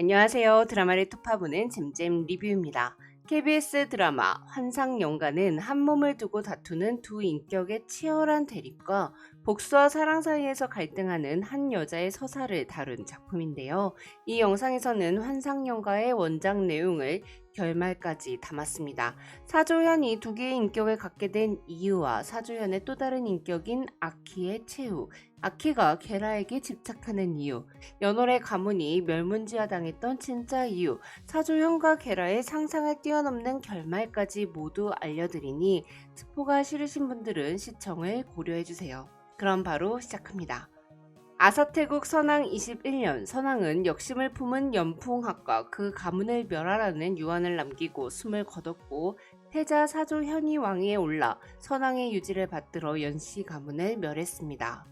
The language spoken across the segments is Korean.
안녕하세요. 드라마를 톱파보는 잼잼 리뷰입니다. KBS 드라마 환상연가는 한 몸을 두고 다투는 두 인격의 치열한 대립과 복수와 사랑 사이에서 갈등하는 한 여자의 서사를 다룬 작품인데요. 이 영상에서는 환상연가의 원작 내용을 결말까지 담았습니다. 사조현이 두 개의 인격을 갖게 된 이유와 사조현의 또 다른 인격인 아키의 최후, 아키가 게라에게 집착하는 이유, 연월의 가문이 멸문지화당했던 진짜 이유, 사조현과 게라의 상상을 뛰어넘는 결말까지 모두 알려드리니 스포가 싫으신 분들은 시청을 고려해주세요. 그럼 바로 시작합니다. 아사태국 선왕 21년, 선왕은 역심을 품은 연풍학과 그 가문을 멸하라는 유언을 남기고 숨을 거뒀고 태자 사조현이 왕위에 올라 선왕의 유지를 받들어 연씨 가문을 멸했습니다.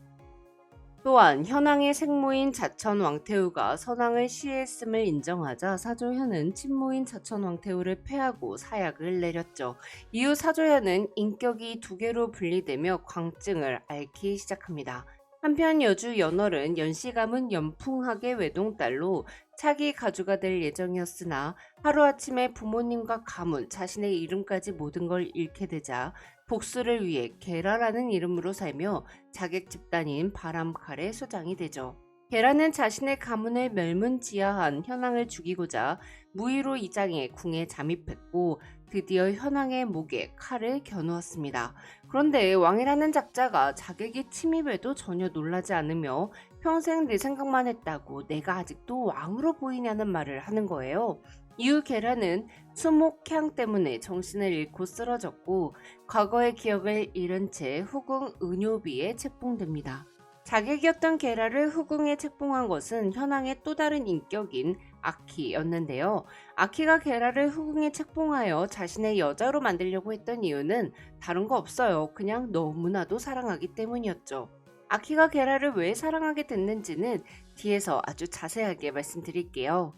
또한 현왕의 생모인 자천 왕태우가 선왕을 시해했음을 인정하자 사조현은 친모인 자천 왕태우를 패하고 사약을 내렸죠. 이후 사조현은 인격이 두 개로 분리되며 광증을 앓기 시작합니다. 한편 여주 연월은 연씨 가문 연풍학의 외동딸로 차기 가주가 될 예정이었으나 하루아침에 부모님과 가문, 자신의 이름까지 모든 걸 잃게 되자 복수를 위해 게라라는 이름으로 살며 자객 집단인 바람칼의 수장이 되죠. 게라는 자신의 가문을 멸문지화한 현왕을 죽이고자 무의로 이장해 궁에 잠입했고 드디어 현왕의 목에 칼을 겨누었습니다. 그런데 왕이라는 작자가 자객이 침입해도 전혀 놀라지 않으며 평생 내 생각만 했다고 내가 아직도 왕으로 보이냐는 말을 하는 거예요. 이후 게라는 수목향 때문에 정신을 잃고 쓰러졌고 과거의 기억을 잃은 채 후궁 은효비에 책봉됩니다. 자객이었던 게라를 후궁에 책봉한 것은 현왕의 또 다른 인격인 아키였는데요. 아키가 게라를 후궁에 책봉하여 자신의 여자로 만들려고 했던 이유는 다른 거 없어요. 그냥 너무나도 사랑하기 때문이었죠. 아키가 게라를 왜 사랑하게 됐는지는 뒤에서 아주 자세하게 말씀드릴게요.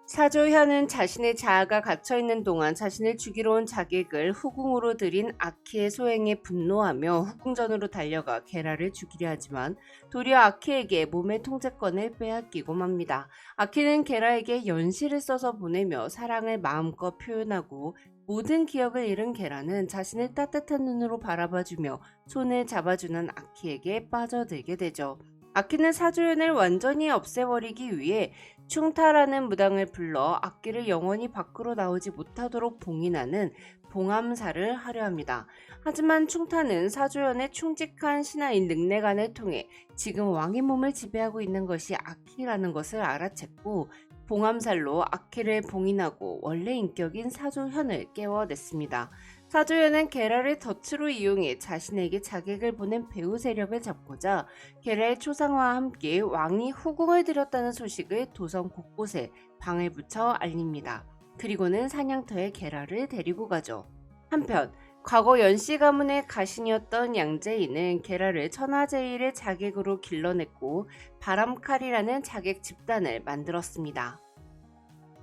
사조현은 자신의 자아가 갇혀있는 동안 자신을 죽이러 온 자객을 후궁으로 들인 아키의 소행에 분노하며 후궁전으로 달려가 게라를 죽이려 하지만 도리어 아키에게 몸의 통제권을 빼앗기고 맙니다. 아키는 게라에게 연시를 써서 보내며 사랑을 마음껏 표현하고 모든 기억을 잃은 게라는 자신을 따뜻한 눈으로 바라봐주며 손을 잡아주는 아키에게 빠져들게 되죠. 아키는 사조현을 완전히 없애버리기 위해 충타라는 무당을 불러 아키를 영원히 밖으로 나오지 못하도록 봉인하는 봉암사를 하려 합니다. 하지만 충타는 사조현의 충직한 신하인 늑내간을 통해 지금 왕의 몸을 지배하고 있는 것이 아키라는 것을 알아챘고 봉암살로 아키를 봉인하고 원래 인격인 사조현을 깨워냈습니다. 사조현은 게라를 덫으로 이용해 자신에게 자객을 보낸 배후 세력을 잡고자 게라의 초상화와 함께 왕이 후궁을 들였다는 소식을 도성 곳곳에 방을 붙여 알립니다. 그리고는 사냥터에 게라를 데리고 가죠. 한편 과거 연씨 가문의 가신이었던 양제이는 게라를 천하제일의 자객으로 길러냈고 바람칼이라는 자객 집단을 만들었습니다.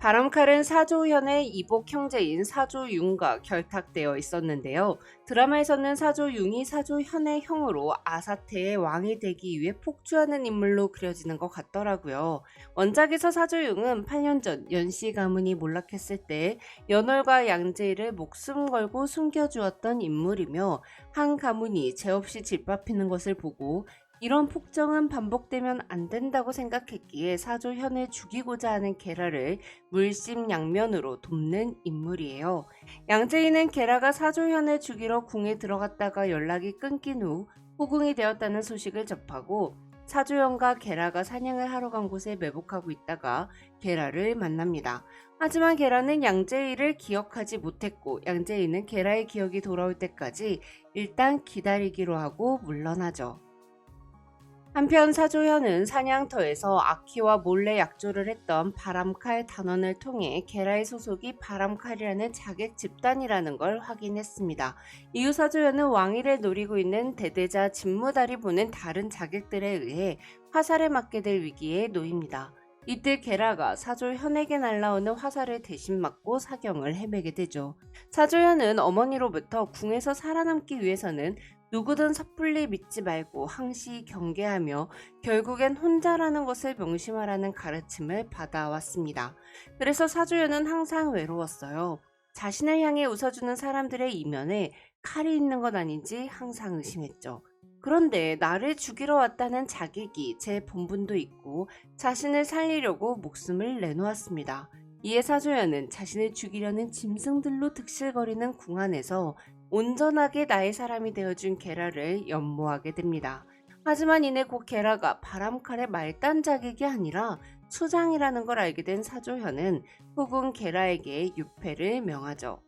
바람칼은 사조현의 이복 형제인 사조융과 결탁되어 있었는데요. 드라마에서는 사조융이 사조현의 형으로 아사테의 왕이 되기 위해 폭주하는 인물로 그려지는 것 같더라고요. 원작에서 사조융은 8년 전 연씨 가문이 몰락했을 때 연월과 양제이를 목숨 걸고 숨겨주었던 인물이며 한 가문이 죄 없이 짓밟히는 것을 보고 이런 폭정은 반복되면 안 된다고 생각했기에 사조현을 죽이고자 하는 게라를 물심양면으로 돕는 인물이에요. 양제이는 게라가 사조현을 죽이러 궁에 들어갔다가 연락이 끊긴 후 후궁이 되었다는 소식을 접하고 사조현과 게라가 사냥을 하러 간 곳에 매복하고 있다가 게라를 만납니다. 하지만 게라는 양제이를 기억하지 못했고 양제이는 게라의 기억이 돌아올 때까지 일단 기다리기로 하고 물러나죠. 한편 사조현은 사냥터에서 아키와 몰래 약조를 했던 바람칼 단원을 통해 게라의 소속이 바람칼이라는 자객 집단이라는 걸 확인했습니다. 이후 사조현은 왕위를 노리고 있는 대대자 진무달이 보낸 다른 자객들에 의해 화살을 맞게 될 위기에 놓입니다. 이때 게라가 사조현에게 날라오는 화살을 대신 맞고 사경을 헤매게 되죠. 사조현은 어머니로부터 궁에서 살아남기 위해서는 누구든 섣불리 믿지 말고 항시 경계하며 결국엔 혼자라는 것을 명심하라는 가르침을 받아왔습니다. 그래서 사조연은 항상 외로웠어요. 자신을 향해 웃어주는 사람들의 이면에 칼이 있는 건 아닌지 항상 의심했죠. 그런데 나를 죽이러 왔다는 자객이 제 본분도 있고 자신을 살리려고 목숨을 내놓았습니다. 이에 사조연은 자신을 죽이려는 짐승들로 득실거리는 궁 안에서 온전하게 나의 사람이 되어준 게라를 연모하게 됩니다. 하지만 이내 곧 게라가 바람칼의 말단 자객이 아니라 수장이라는 걸 알게 된 사조현은 후궁 게라에게 유패를 명하죠.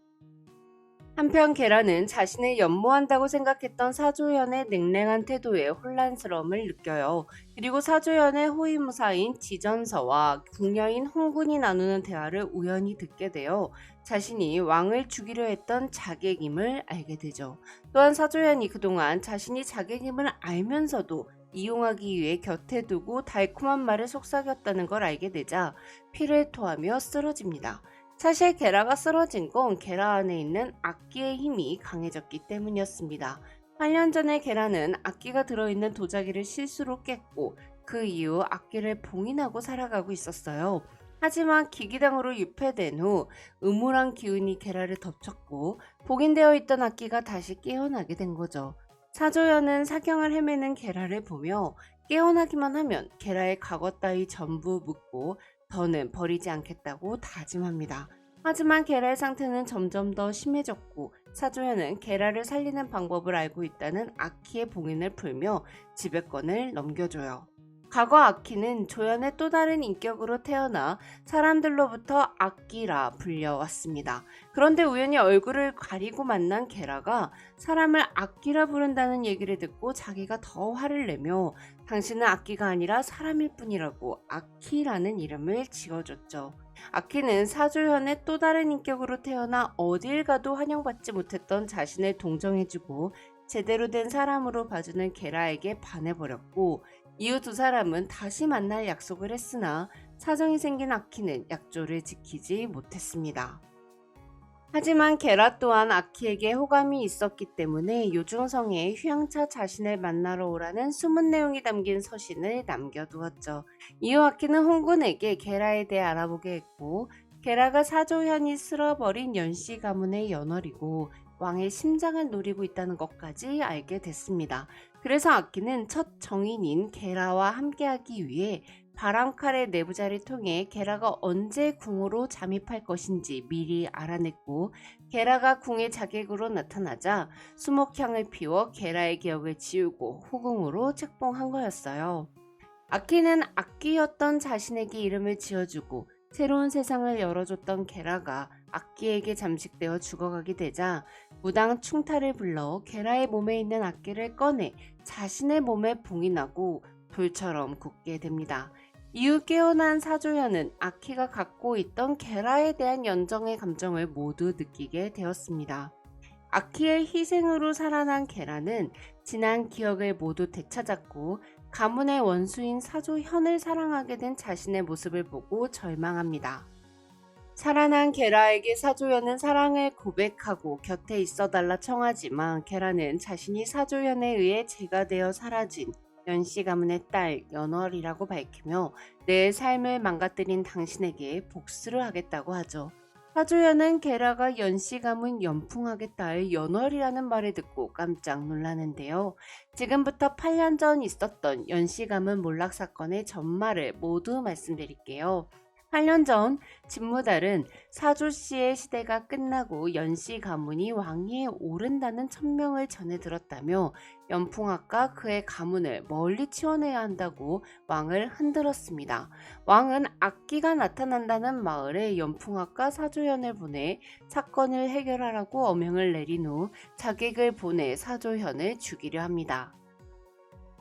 한편 게라는 자신을 연모한다고 생각했던 사조연의 냉랭한 태도에 혼란스러움을 느껴요. 그리고 사조연의 호위무사인 지전서와 궁녀인 홍군이 나누는 대화를 우연히 듣게 되어 자신이 왕을 죽이려 했던 자객임을 알게 되죠. 또한 사조연이 그동안 자신이 자객임을 알면서도 이용하기 위해 곁에 두고 달콤한 말을 속삭였다는 걸 알게 되자 피를 토하며 쓰러집니다. 사실 게라가 쓰러진 건 게라 안에 있는 악기의 힘이 강해졌기 때문이었습니다. 8년 전에 게라는 악기가 들어있는 도자기를 실수로 깼고 그 이후 악기를 봉인하고 살아가고 있었어요. 하지만 기기당으로 유폐된 후 음울한 기운이 게라를 덮쳤고 봉인되어 있던 악기가 다시 깨어나게 된 거죠. 사조연은 사경을 헤매는 게라를 보며 깨어나기만 하면 게라의 과거 따위 전부 묻고 더는 버리지 않겠다고 다짐합니다. 하지만 게라의 상태는 점점 더 심해졌고 사조연은 게라를 살리는 방법을 알고 있다는 아키의 봉인을 풀며 지배권을 넘겨줘요. 과거 아키는 조연의 또 다른 인격으로 태어나 사람들로부터 아키라 불려왔습니다. 그런데 우연히 얼굴을 가리고 만난 게라가 사람을 아키라 부른다는 얘기를 듣고 자기가 더 화를 내며 당신은 아키가 아니라 사람일 뿐이라고 아키라는 이름을 지어줬죠. 아키는 사조연의 또 다른 인격으로 태어나 어딜 가도 환영받지 못했던 자신을 동정해주고 제대로 된 사람으로 봐주는 게라에게 반해버렸고 이후 두 사람은 다시 만날 약속을 했으나 사정이 생긴 아키는 약조를 지키지 못했습니다. 하지만 게라 또한 아키에게 호감이 있었기 때문에 요중성에 휴양차 자신을 만나러 오라는 숨은 내용이 담긴 서신을 남겨두었죠. 이후 아키는 홍군에게 게라에 대해 알아보게 했고 게라가 사조현이 쓸어버린 연씨 가문의 연월이고 왕의 심장을 노리고 있다는 것까지 알게 됐습니다. 그래서 아키는 첫 정인인 게라와 함께하기 위해 바람칼의 내부자를 통해 게라가 언제 궁으로 잠입할 것인지 미리 알아냈고 게라가 궁의 자객으로 나타나자 수목향을 피워 게라의 기억을 지우고 후궁으로 책봉한 거였어요. 아키는 악귀였던 자신에게 이름을 지어주고 새로운 세상을 열어줬던 게라가 악귀에게 잠식되어 죽어가게 되자 무당 충타를 불러 게라의 몸에 있는 악귀를 꺼내 자신의 몸에 봉인하고 돌처럼 굳게 됩니다. 이후 깨어난 사조연은 아키가 갖고 있던 게라에 대한 연정의 감정을 모두 느끼게 되었습니다. 아키의 희생으로 살아난 게라는 지난 기억을 모두 되찾았고 가문의 원수인 사조현을 사랑하게 된 자신의 모습을 보고 절망합니다. 살아난 게라에게 사조연은 사랑을 고백하고 곁에 있어달라 청하지만 게라는 자신이 사조연에 의해 제가 되어 사라진 연씨 가문의 딸 연월이라고 밝히며 내 삶을 망가뜨린 당신에게 복수를 하겠다고 하죠. 사조연은 게라가 연씨 가문 연풍학의 딸 연월이라는 말을 듣고 깜짝 놀라는데요. 지금부터 8년 전 있었던 연씨 가문 몰락 사건의 전말을 모두 말씀드릴게요. 8년 전 진무달은 사조씨의 시대가 끝나고 연씨 가문이 왕위에 오른다는 천명을 전해 들었다며 연풍학과 그의 가문을 멀리 치워내야 한다고 왕을 흔들었습니다. 왕은 악기가 나타난다는 마을에 연풍학과 사조연을 보내 사건을 해결하라고 어명을 내린 후 자객을 보내 사조현을 죽이려 합니다.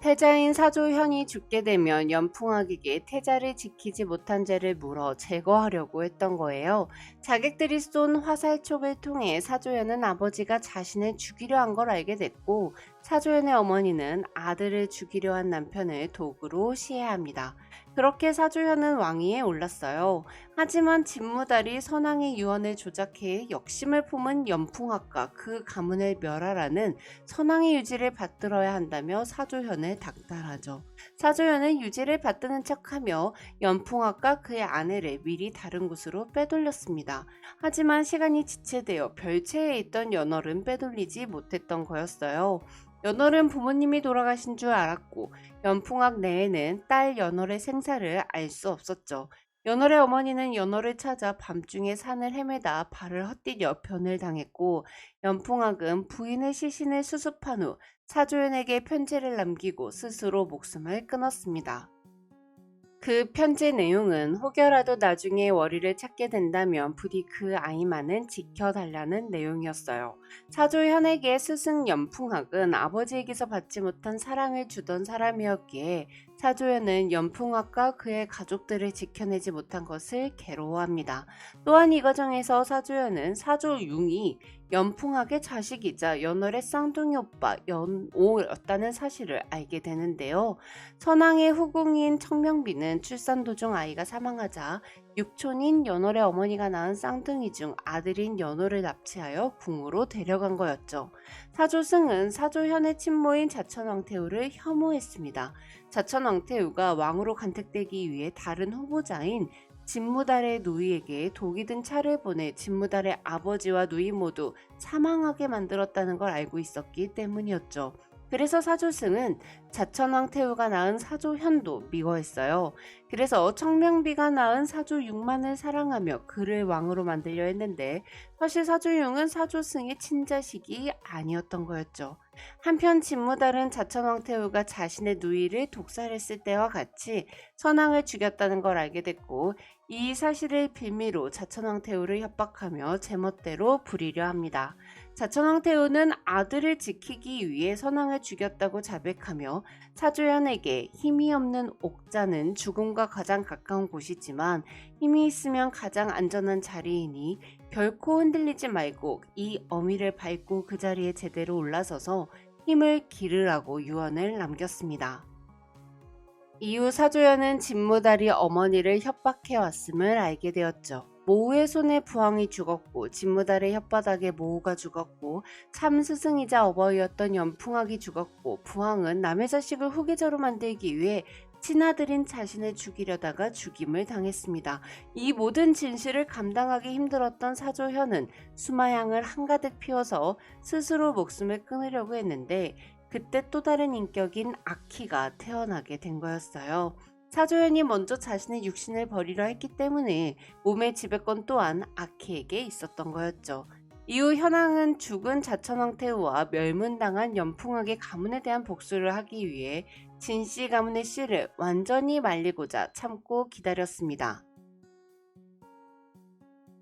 태자인 사조현이 죽게 되면 연풍학에게 태자를 지키지 못한 죄를 물어 제거하려고 했던 거예요. 자객들이 쏜 화살촉을 통해 사조현은 아버지가 자신을 죽이려 한 걸 알게 됐고 사조연의 어머니는 아들을 죽이려 한 남편을 도구로 시해합니다. 그렇게 사조연은 왕위에 올랐어요. 하지만 진무달이 선왕의 유언을 조작해 역심을 품은 연풍학과 그 가문을 멸하라는 선왕의 유지를 받들어야 한다며 사조현을 닥달하죠. 사조현은 유지를 받드는 척하며 연풍학과 그의 아내를 미리 다른 곳으로 빼돌렸습니다. 하지만 시간이 지체되어 별채에 있던 연월은 빼돌리지 못했던 거였어요. 연월은 부모님이 돌아가신 줄 알았고 연풍학 내에는 딸 연월의 생사를 알 수 없었죠. 연월의 어머니는 연월을 찾아 밤중에 산을 헤매다 발을 헛디뎌 변을 당했고 연풍학은 부인의 시신을 수습한 후 사조연에게 편지를 남기고 스스로 목숨을 끊었습니다. 그 편지 내용은 혹여라도 나중에 월이를 찾게 된다면 부디 그 아이만은 지켜달라는 내용이었어요. 사조 현에게 스승 연풍학은 아버지에게서 받지 못한 사랑을 주던 사람이었기에 사조현은 연풍학과 그의 가족들을 지켜내지 못한 것을 괴로워합니다. 또한 이 과정에서 사조현은 사조융이 연풍학의 자식이자 연월의 쌍둥이 오빠 연오였다는 사실을 알게 되는데요. 선왕의 후궁인 청명비는 출산 도중 아이가 사망하자 육촌인 연월의 어머니가 낳은 쌍둥이 중 아들인 연월을 납치하여 궁으로 데려간 거였죠. 사조승은 사조현의 친모인 자천왕태후를 혐오했습니다. 자천왕태후가 왕으로 간택되기 위해 다른 후보자인 진무달의 누이에게 독이 든 차를 보내 진무달의 아버지와 누이 모두 사망하게 만들었다는 걸 알고 있었기 때문이었죠. 그래서 사조승은 자천왕태후가 낳은 사조현도 미워했어요. 그래서 청명비가 낳은 사조융만을 사랑하며 그를 왕으로 만들려 했는데 사실 사조융은 사조승의 친자식이 아니었던 거였죠. 한편 진무달은 자천왕태후가 자신의 누이를 독살했을 때와 같이 선왕을 죽였다는 걸 알게 됐고 이 사실을 빌미로 자천왕태후를 협박하며 제멋대로 부리려 합니다. 자천왕태후는 아들을 지키기 위해 선왕을 죽였다고 자백하며 사조연에게 힘이 없는 옥자는 죽음과 가장 가까운 곳이지만 힘이 있으면 가장 안전한 자리이니 결코 흔들리지 말고 이 어미를 밟고 그 자리에 제대로 올라서서 힘을 기르라고 유언을 남겼습니다. 이후 사조연은 진무달이 어머니를 협박해왔음을 알게 되었죠. 모우의 손에 부왕이 죽었고 진무달의 혓바닥에 모우가 죽었고 참 스승이자 어버이였던 연풍학이 죽었고 부왕은 남의 자식을 후계자로 만들기 위해 친아들인 자신을 죽이려다가 죽임을 당했습니다. 이 모든 진실을 감당하기 힘들었던 사조현은 수마향을 한가득 피워서 스스로 목숨을 끊으려고 했는데 그때 또 다른 인격인 아키가 태어나게 된 거였어요. 사조연이 먼저 자신의 육신을 버리려 했기 때문에 몸의 지배권 또한 아키에게 있었던 거였죠. 이후 현왕은 죽은 자천왕태후와 멸문당한 연풍학의 가문에 대한 복수를 하기 위해 진씨 가문의 씨를 완전히 말리고자 참고 기다렸습니다.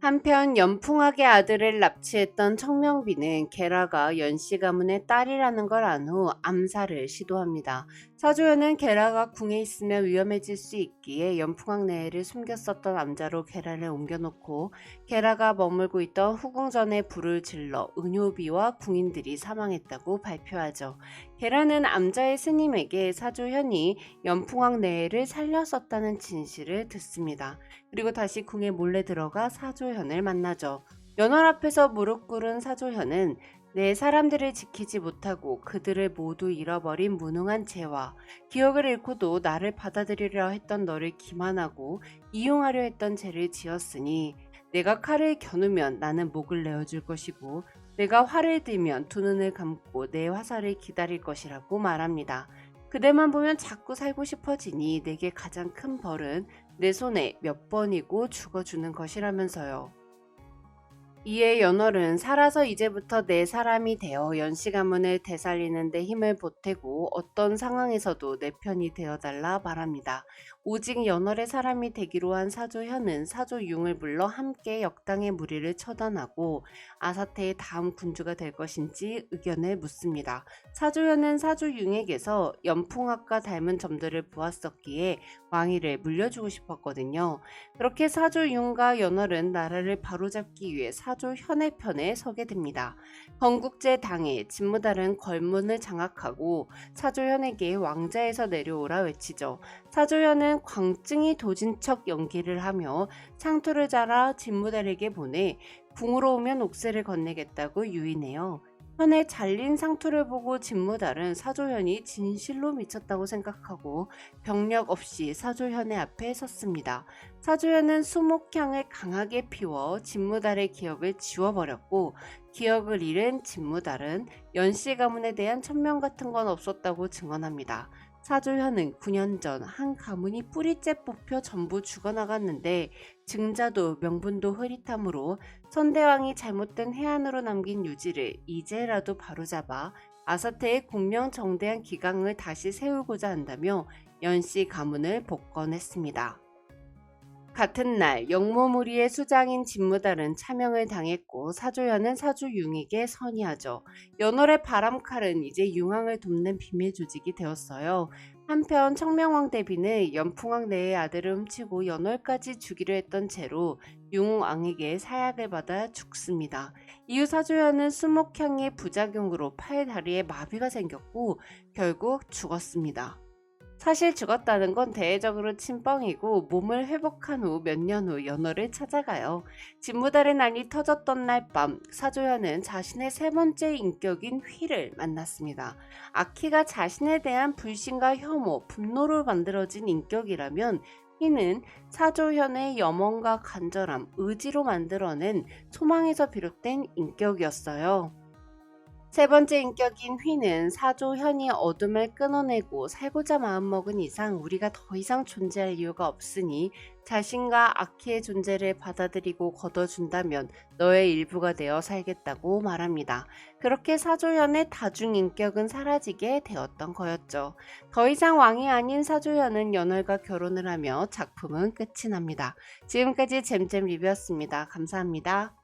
한편 연풍학의 아들을 납치했던 청명비는 게라가 연씨 가문의 딸이라는 걸 안 후 암살을 시도합니다. 사조연은 게라가 궁에 있으면 위험해질 수 있기에 연풍학 내에를 숨겼었던 암자로 게라를 옮겨놓고 게라가 머물고 있던 후궁전에 불을 질러 은효비와 궁인들이 사망했다고 발표하죠. 게라는 암자의 스님에게 사조현이 연풍학 내에를 살렸었다는 진실을 듣습니다. 그리고 다시 궁에 몰래 들어가 사조현을 만나죠. 연월 앞에서 무릎 꿇은 사조현은 내 사람들을 지키지 못하고 그들을 모두 잃어버린 무능한 죄와 기억을 잃고도 나를 받아들이려 했던 너를 기만하고 이용하려 했던 죄를 지었으니 내가 칼을 겨누면 나는 목을 내어줄 것이고 내가 활을 들면 두 눈을 감고 내 화살을 기다릴 것이라고 말합니다. 그대만 보면 자꾸 살고 싶어지니 내게 가장 큰 벌은 내 손에 몇 번이고 죽어주는 것이라면서요. 이에 연월은 살아서 이제부터 내 사람이 되어 연씨 가문을 되살리는 데 힘을 보태고 어떤 상황에서도 내 편이 되어달라 말합니다. 오직 연월의 사람이 되기로 한 사조현은 사조융을 불러 함께 역당의 무리를 처단하고 아사테의 다음 군주가 될 것인지 의견을 묻습니다. 사조현은 사조융에게서 연풍학과 닮은 점들을 보았었기에 왕위를 물려주고 싶었거든요. 그렇게 사조융과 연월은 나라를 바로잡기 위해 사조현의 편에 서게 됩니다. 건국제 당해 진무달은 걸문을 장악하고 사조현에게 왕자에서 내려오라 외치죠. 사조현은 광증이 도진 척 연기를 하며 상투를 자라 진무달에게 보내 궁으로 오면 옥새를 건네겠다고 유인해요. 현의 잘린 상투를 보고 진무달은 사조현이 진실로 미쳤다고 생각하고 병력 없이 사조현의 앞에 섰습니다. 사조현은 수목향을 강하게 피워 진무달의 기억을 지워버렸고 기억을 잃은 진무달은 연씨 가문에 대한 천명 같은 건 없었다고 증언합니다. 사조현은 9년 전 한 가문이 뿌리째 뽑혀 전부 죽어나갔는데 증자도 명분도 흐릿하므로 선대왕이 잘못된 해안으로 남긴 유지를 이제라도 바로잡아 아사테의 공명정대한 기강을 다시 세우고자 한다며 연씨 가문을 복권했습니다. 같은 날 영모무리의 수장인 진무달은 차명을 당했고 사조현은 사주 융익에 선의하죠. 연월의 바람칼은 이제 융왕을 돕는 비밀 조직이 되었어요. 한편 청명왕 대비는 연풍왕 내의 아들을 훔치고 연월까지 주기로 했던 채로 융왕에게 사약을 받아 죽습니다. 이후 사조현은 수목향의 부작용으로 팔 다리에 마비가 생겼고 결국 죽었습니다. 사실 죽었다는 건 대외적으로 친뻥이고 몸을 회복한 후 몇 년 후 연월을 찾아가요. 진무달의 난이 터졌던 날 밤 사조현은 자신의 세 번째 인격인 휘를 만났습니다. 아키가 자신에 대한 불신과 혐오, 분노로 만들어진 인격이라면 휘는 사조현의 염원과 간절함, 의지로 만들어낸 소망에서 비롯된 인격이었어요. 세 번째 인격인 휘는 사조현이 어둠을 끊어내고 살고자 마음먹은 이상 우리가 더 이상 존재할 이유가 없으니 자신과 아키의 존재를 받아들이고 걷어준다면 너의 일부가 되어 살겠다고 말합니다. 그렇게 사조현의 다중인격은 사라지게 되었던 거였죠. 더 이상 왕이 아닌 사조현은 연월과 결혼을 하며 작품은 끝이 납니다. 지금까지 잼잼 리뷰였습니다. 감사합니다.